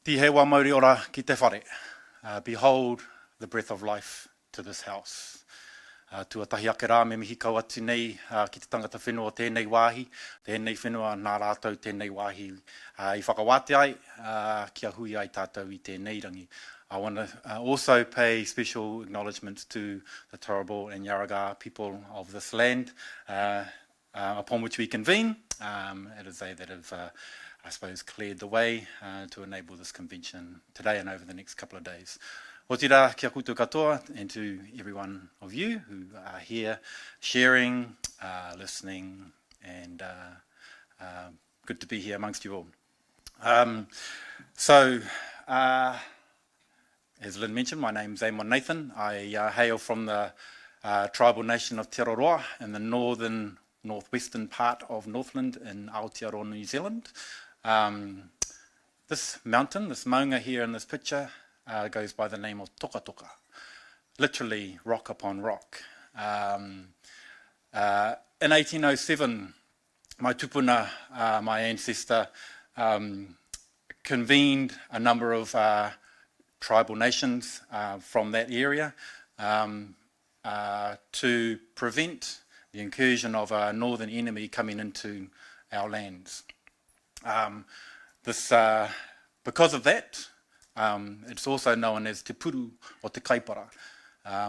Pihewa Māori ora ki te whare. Behold the breath of life to this house. Tuatahi ake rā me mihi kau atu nei ki te tangata whenua tēnei wāhi. Tēnei whenua nā rātou tēnei wāhi i whakawāte ai, kia hui ai tātou i tēnei rangi. I want to also pay special acknowledgements to the Turrbal and Yarraga people of this land upon which we convene. It is they that have, I suppose, cleared the way to enable this convention today and over the next couple of days. O tira kia koutou katoa, and to everyone of you who are here sharing, listening, and good to be here amongst you all. As Lynn mentioned, my name's Eamon Nathan. I hail from the tribal nation of Te Roroa in the northwestern part of Northland in Aotearoa, New Zealand. This mountain, this maunga here in this picture, goes by the name of Toka Toka, literally rock upon rock. In 1807, my tupuna, my ancestor, convened a number of tribal nations from that area to prevent the incursion of a northern enemy coming into our lands. Because of that, it's also known as Te Puru o Te Kaipara,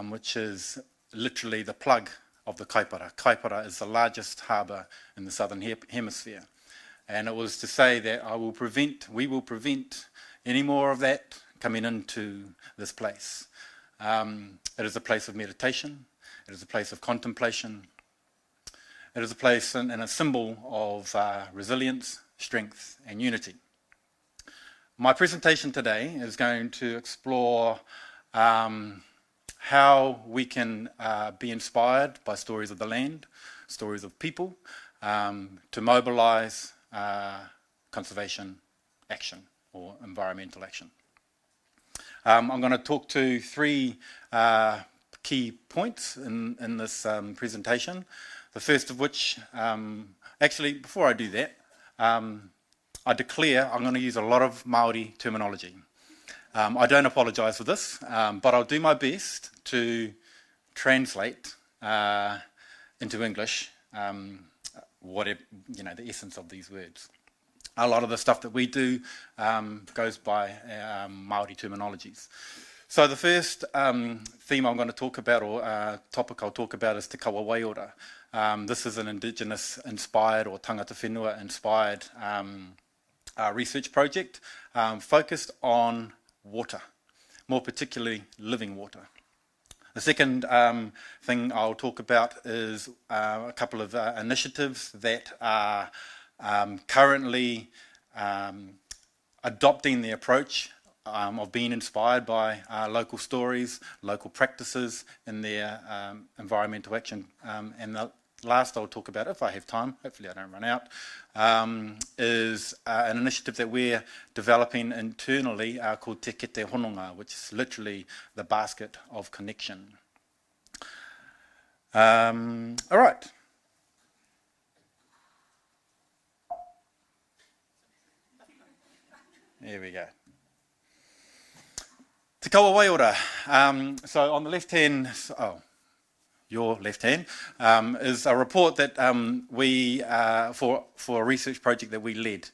which is literally the plug of the Kaipara. Kaipara is the largest harbour in the southern hemisphere. And it was to say that we will prevent any more of that coming into this place. It is a place of meditation. It is a place of contemplation. It is a place and a symbol of resilience, strength, and unity. My presentation today is going to explore how we can be inspired by stories of the land, stories of people, to mobilise conservation action or environmental action. I'm going to talk to three key points in this presentation. The first of which, actually before I do that, I declare I'm going to use a lot of Māori terminology. I don't apologise for this, but I'll do my best to translate into English whatever, the essence of these words. A lot of the stuff that we do goes by Māori terminologies. So the first theme I'm going to talk about, or topic I'll talk about, is Te Kawa Waiora. This is an Indigenous inspired or tangata whenua inspired research project focused on water, more particularly living water. The second thing I'll talk about is a couple of initiatives that are currently adopting the approach of being inspired by local stories, local practices in their environmental action. And the last I'll talk about, if I have time, hopefully I don't run out, is an initiative that we're developing internally called Te Kete Hononga, which is literally the basket of connection. All right. There we go. Te Kawa Waiora. So on the left hand, your left hand, is a report that we, for a research project that we led,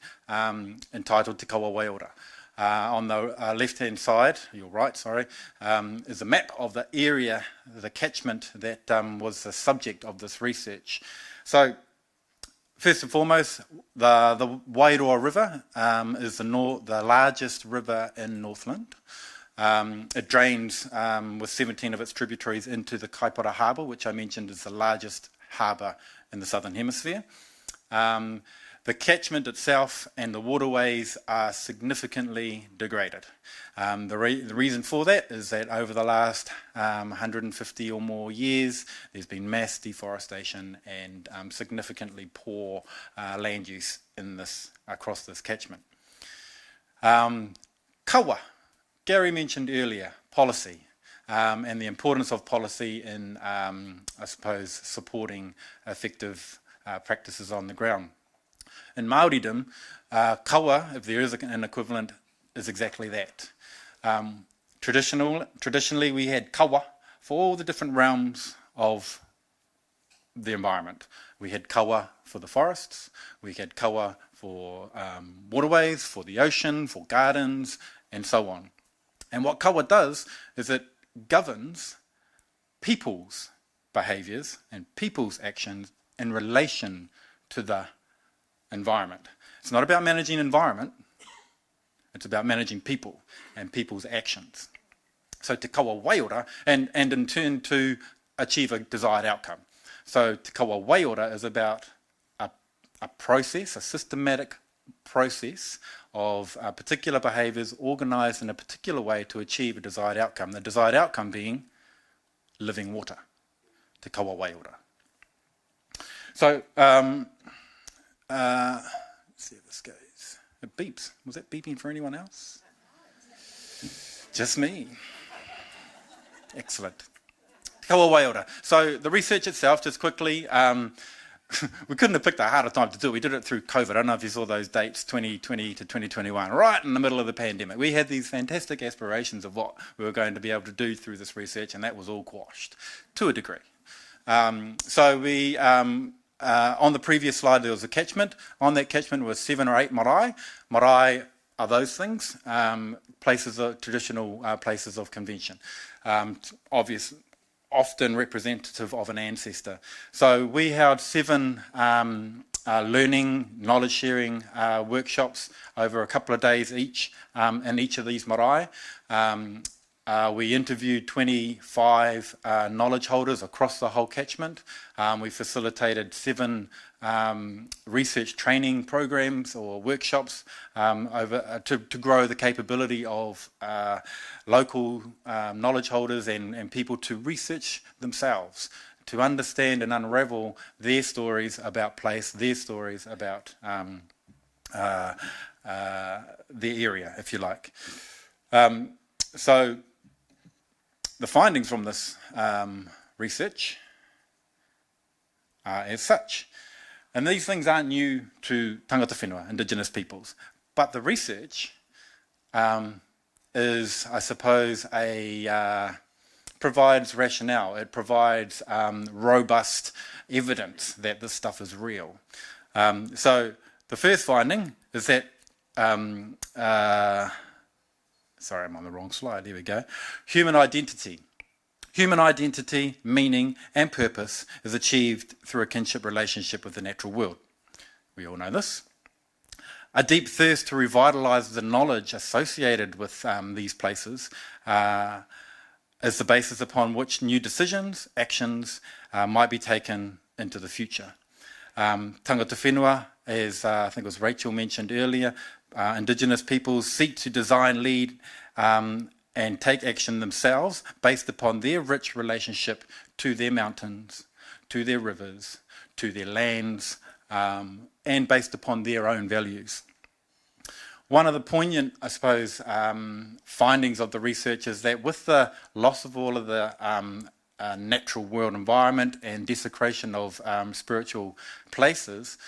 entitled Te Kawa Waiora. On the left hand side, your right, sorry, is a map of the area, the catchment that was the subject of this research. So first and foremost, the Wairoa River is the largest river in Northland. It drains with 17 of its tributaries into the Kaipara Harbour, which I mentioned is the largest harbour in the Southern Hemisphere. The catchment itself and the waterways are significantly degraded. The reason for that is that over the last 150 or more years, there's been mass deforestation and significantly poor land use across this catchment. Kawa. Gary mentioned earlier policy and the importance of policy in, I suppose, supporting effective practices on the ground. In Māoridom, kawa, if there is an equivalent, is exactly that. Traditionally, we had kawa for all the different realms of the environment. We had kawa for the forests, we had kawa for waterways, for the ocean, for gardens, and so on. And what kawa does is it governs people's behaviours and people's actions in relation to the environment. It's not about managing environment, it's about managing people and people's actions. So te kawa waiora, and in turn to achieve a desired outcome. So te kawa waiora is about a process, a systematic process of particular behaviours organised in a particular way to achieve a desired outcome. The desired outcome being living water, te kawa waiora. So, let's see how this goes. It beeps. Was that beeping for anyone else? Just me. Excellent. Te kawa waiora. So the research itself, just quickly, we couldn't have picked a harder time to do it. We did it through COVID. I don't know if you saw those dates, 2020 to 2021, right in the middle of the pandemic. We had these fantastic aspirations of what we were going to be able to do through this research, and that was all quashed to a degree. So we, on the previous slide, there was a catchment. On that catchment was 7 or 8 marae. Marae are those things, traditional places of convention. Often representative of an ancestor. So we held 7 learning, knowledge sharing workshops over a couple of days each in each of these marae. We interviewed 25 knowledge holders across the whole catchment. We facilitated 7 research training programs or workshops to grow the capability of local knowledge holders and people to research themselves, to understand and unravel their stories about place, their stories about their area, if you like. So the findings from this research are as such. And these things aren't new to tangata whenua, Indigenous peoples. But the research is, I suppose, provides rationale. It provides robust evidence that this stuff is real. So the first finding is that, sorry, I'm on the wrong slide, here we go. Human identity. Human identity, meaning and purpose is achieved through a kinship relationship with the natural world. We all know this. A deep thirst to revitalise the knowledge associated with these places is the basis upon which new decisions, actions might be taken into the future. Tangata whenua, as I think it was Rachel mentioned earlier, Indigenous peoples seek to design, lead and take action themselves based upon their rich relationship to their mountains, to their rivers, to their lands, and based upon their own values. One of the poignant, I suppose, findings of the research is that with the loss of all of the natural world environment and desecration of spiritual places,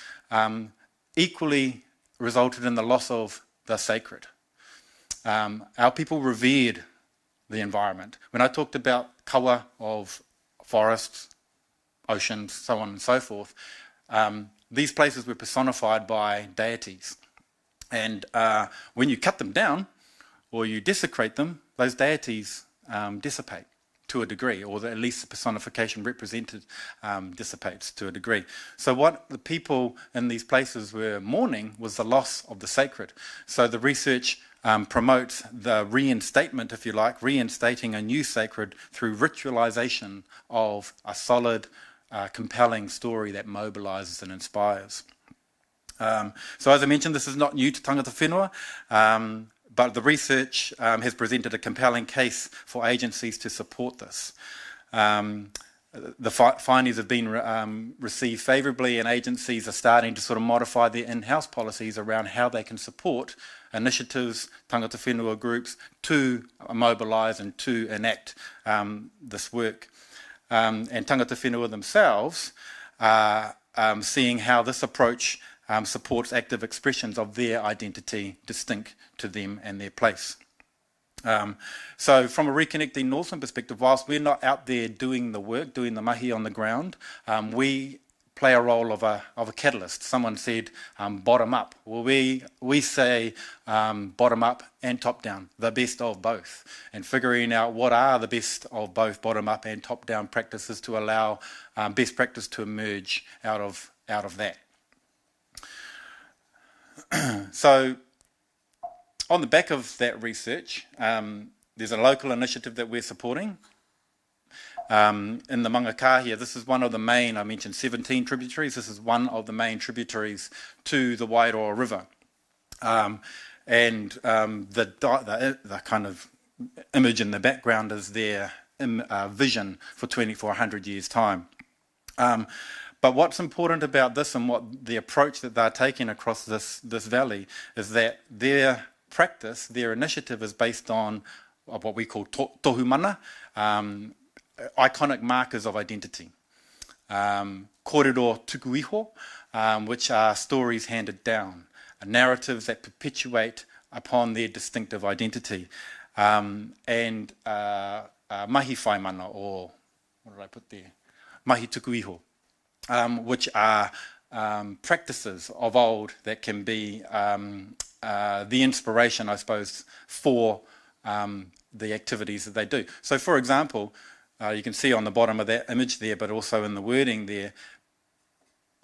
equally resulted in the loss of the sacred. Our people revered the environment. When I talked about kawa of forests, oceans, so on and so forth, these places were personified by deities. And when you cut them down or you desecrate them, those deities dissipate to a degree, or at least the personification represented dissipates to a degree. So what the people in these places were mourning was the loss of the sacred. So the research promotes the reinstatement, if you like, reinstating a new sacred through ritualization of a solid, compelling story that mobilizes and inspires. So as I mentioned, this is not new to tangata whenua, but the research has presented a compelling case for agencies to support this. The findings have been received favourably, and agencies are starting to sort of modify their in-house policies around how they can support initiatives, tangata whenua groups, to mobilise and to enact this work. And tangata whenua themselves are seeing how this approach supports active expressions of their identity distinct to them and their place. So from a Reconnecting Northland perspective, whilst we're not out there doing the work, doing the mahi on the ground, we play a role of a catalyst. Someone said bottom up. Well, we say bottom up and top down, the best of both, and figuring out what are the best of both bottom up and top down practices to allow best practice to emerge out of that. So on the back of that research, there's a local initiative that we're supporting. In the Mangakahia, this is one of the main, I mentioned 17 tributaries, this is one of the main tributaries to the Wairoa River. And the kind of image in the background is their vision for 2,400 years' time. But what's important about this and what the approach that they're taking across this valley is that their practice, their initiative is based on what we call tohumana, iconic markers of identity. Kōrero tuku iho, which are stories handed down, narratives that perpetuate upon their distinctive identity. And mahi whaimana, or what did I put there? Mahi tuku iho, which are practices of old that can be the inspiration, I suppose, for the activities that they do. So, for example, you can see on the bottom of that image there, but also in the wording there,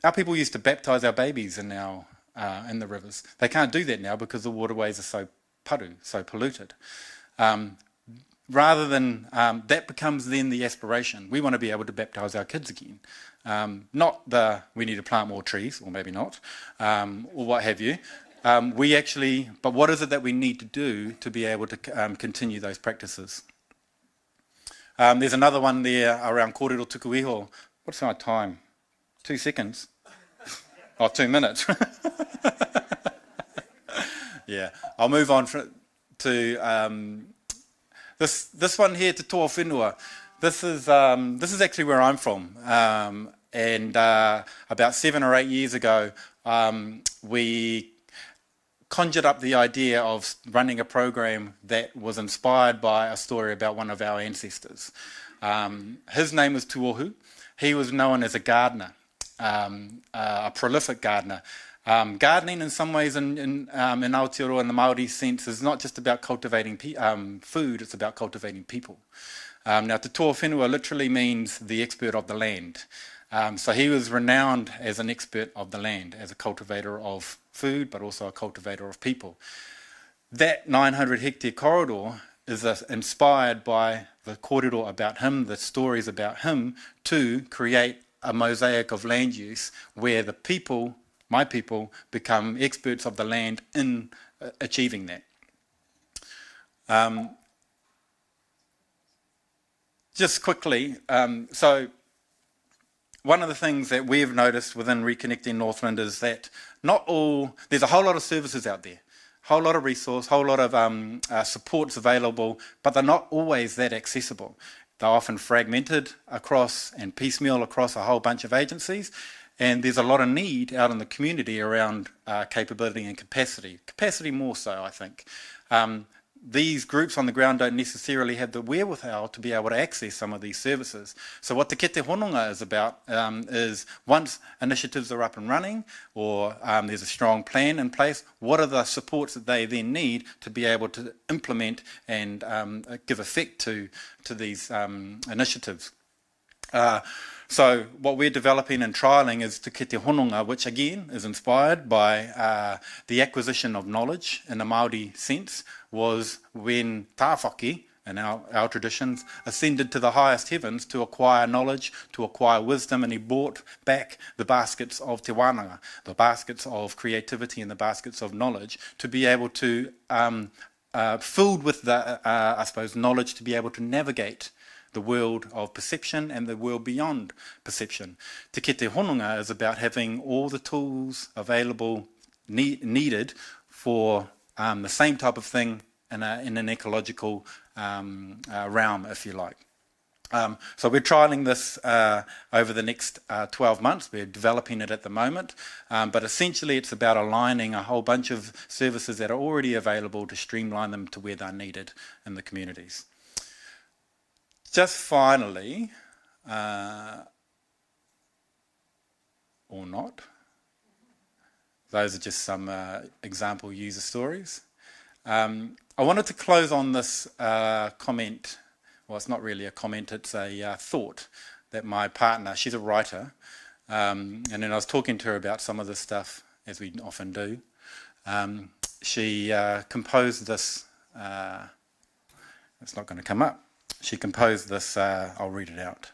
our people used to baptise our babies in the rivers. They can't do that now because the waterways are so paru, so polluted. Rather than that becomes then the aspiration. We want to be able to baptise our kids again. Not we need to plant more trees, or maybe not, or what have you. But what is it that we need to do to be able to continue those practices? There's another one there around kōrero tuku iho. What's my time? 2 seconds? Oh, 2 minutes. Yeah, I'll move on to this one here, Te Toa Whenua. This is actually where I'm from. And about 7 or 8 years ago, we conjured up the idea of running a program that was inspired by a story about one of our ancestors. His name was Tuohu. He was known as a gardener, a prolific gardener. Gardening in some ways in Aotearoa in the Māori sense is not just about cultivating food, it's about cultivating people. Now, Te Toa Whenua literally means the expert of the land. So he was renowned as an expert of the land, as a cultivator of food, but also a cultivator of people. That 900 hectare corridor is inspired by the kōrero about him, the stories about him, to create a mosaic of land use where the people, my people, become experts of the land in achieving that. Just quickly, so one of the things that we've noticed within Reconnecting Northland is that there's a whole lot of services out there, whole lot of resource, whole lot of supports available, but they're not always that accessible. They're often fragmented across and piecemeal across a whole bunch of agencies, and there's a lot of need out in the community around capability and capacity. Capacity more so, I think. These groups on the ground don't necessarily have the wherewithal to be able to access some of these services. So what the Kete Hononga is about is once initiatives are up and running or there's a strong plan in place, what are the supports that they then need to be able to implement and give effect to these initiatives. So what we're developing and trialling is Te Kete Hononga, which again is inspired by the acquisition of knowledge in a Māori sense, was when Tāwhaki, in our traditions, ascended to the highest heavens to acquire knowledge, to acquire wisdom, and he brought back the baskets of te wānanga, the baskets of creativity and the baskets of knowledge, to be able to, filled with the, I suppose, knowledge to be able to navigate the world of perception and the world beyond perception. Te Kete Hononga is about having all the tools available, needed for the same type of thing in an ecological realm, if you like. So we're trialling this over the next 12 months. We're developing it at the moment. But essentially it's about aligning a whole bunch of services that are already available to streamline them to where they're needed in the communities. Just finally, or not, those are just some example user stories. I wanted to close on this comment. Well, it's not really a comment, it's a thought that my partner, she's a writer, and then I was talking to her about some of this stuff, as we often do. She composed this, it's not going to come up, she composed this, I'll read it out.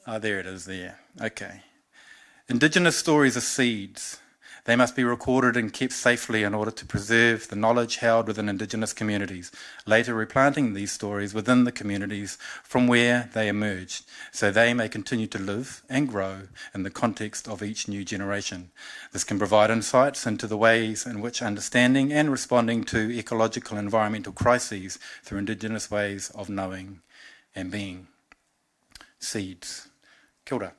Oh, there it is there, okay. Indigenous stories are seeds. They must be recorded and kept safely in order to preserve the knowledge held within Indigenous communities, later replanting these stories within the communities from where they emerged, so they may continue to live and grow in the context of each new generation. This can provide insights into the ways in which understanding and responding to ecological and environmental crises through Indigenous ways of knowing and being. Seeds. Kia ora.